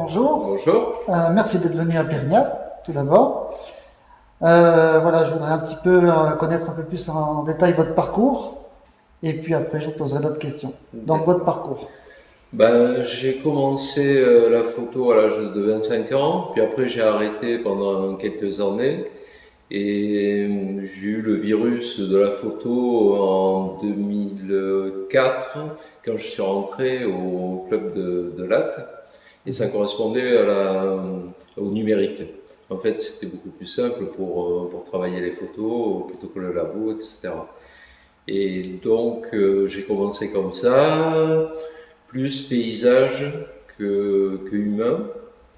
bonjour. Bonjour. Merci d'être venu à Pérignat, tout d'abord. Voilà, je voudrais un petit peu connaître un peu plus en détail votre parcours. Et puis après, je vous poserai d'autres questions. Donc, votre parcours. J'ai commencé la photo à l'âge de 25 ans, puis après j'ai arrêté pendant quelques années et j'ai eu le virus de la photo en 2004 quand je suis rentré au club de Latte et ça correspondait au numérique. En fait, c'était beaucoup plus simple pour travailler les photos plutôt que le labo, etc. Et donc j'ai commencé comme ça, plus paysage que humain.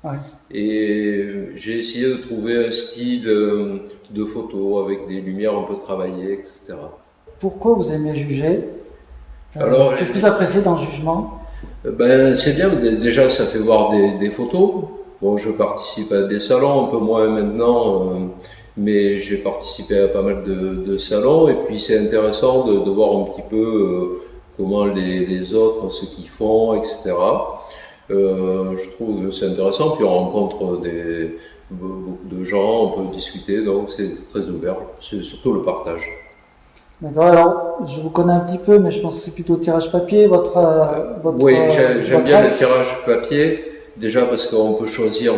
Ouais. Et j'ai essayé de trouver un style de photo avec des lumières un peu travaillées, etc. Pourquoi vous aimez juger? Alors, Qu'est-ce que vous appréciez dans le jugement? c'est bien, déjà ça fait voir des photos. Bon, je participe à des salons, un peu moins maintenant, mais j'ai participé à pas mal de salons. Et puis c'est intéressant de voir un petit peu comment les autres, ce qu'ils font, etc. Je trouve que c'est intéressant, puis on rencontre beaucoup de gens, on peut discuter, donc c'est très ouvert, c'est surtout le partage. D'accord, alors je vous connais un petit peu, mais je pense que c'est plutôt tirage papier, Oui, j'aime bien le axe. tirage papier, déjà parce qu'on peut choisir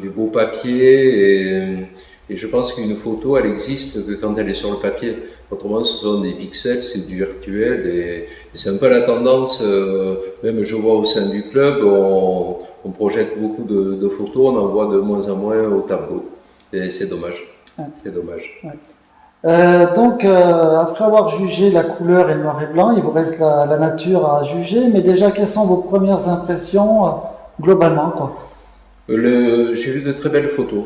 du beau papier, et je pense qu'une photo, elle existe que quand elle est sur le papier. Autrement, ce sont des pixels, c'est du virtuel, et c'est un peu la tendance, même je vois au sein du club, on projette beaucoup de photos, on en voit de moins en moins au tableau, et c'est dommage, Ouais. c'est dommage. Ouais. Donc, après avoir jugé la couleur et le noir et blanc, il vous reste la nature à juger. Mais déjà, quelles sont vos premières impressions globalement, quoi? J'ai vu de très belles photos,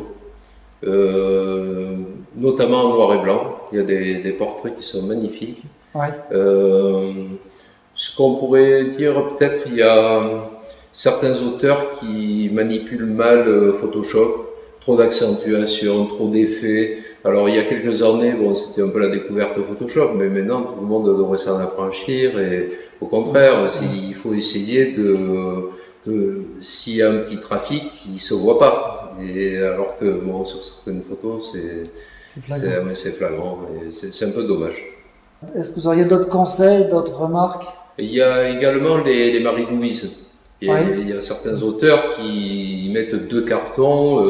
notamment en noir et blanc. Il y a des portraits qui sont magnifiques. Ouais, Euh, Ce qu'on pourrait dire, peut-être, il y a certains auteurs qui manipulent mal Photoshop, trop d'accentuation, trop d'effets. Alors, il y a quelques années, bon, c'était un peu la découverte de Photoshop, mais maintenant, tout le monde devrait s'en affranchir. Et au contraire, il faut essayer que s'il y a un petit trafic, il ne se voit pas. Et alors que, bon, sur certaines photos, c'est flagrant. c'est flagrant. Et c'est un peu dommage. Est-ce que vous auriez d'autres conseils, d'autres remarques? Il y a également les Marie-Louise. Oui, Il y a certains auteurs qui mettent deux cartons,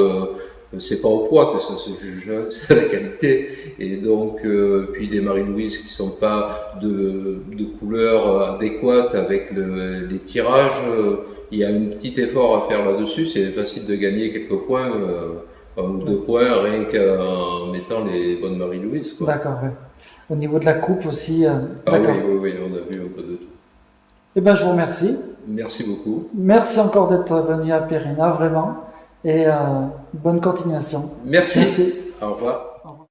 c'est pas au poids que ça se juge, hein, c'est à la qualité. Et donc, puis des Marie-Louise qui sont pas de couleur adéquate avec les tirages. Il y a un petit effort à faire là-dessus, c'est facile de gagner quelques points, un ou deux points, rien qu'en mettant les bonnes Marie-Louise, quoi. d'accord. Ouais. Au niveau de la coupe aussi, Ah oui, d'accord. oui, oui, on a vu un peu de tout. Eh ben, je vous remercie. Merci beaucoup. Merci encore d'être venu à Périna, vraiment. Et bonne continuation. Merci. Merci. Au revoir. Au revoir.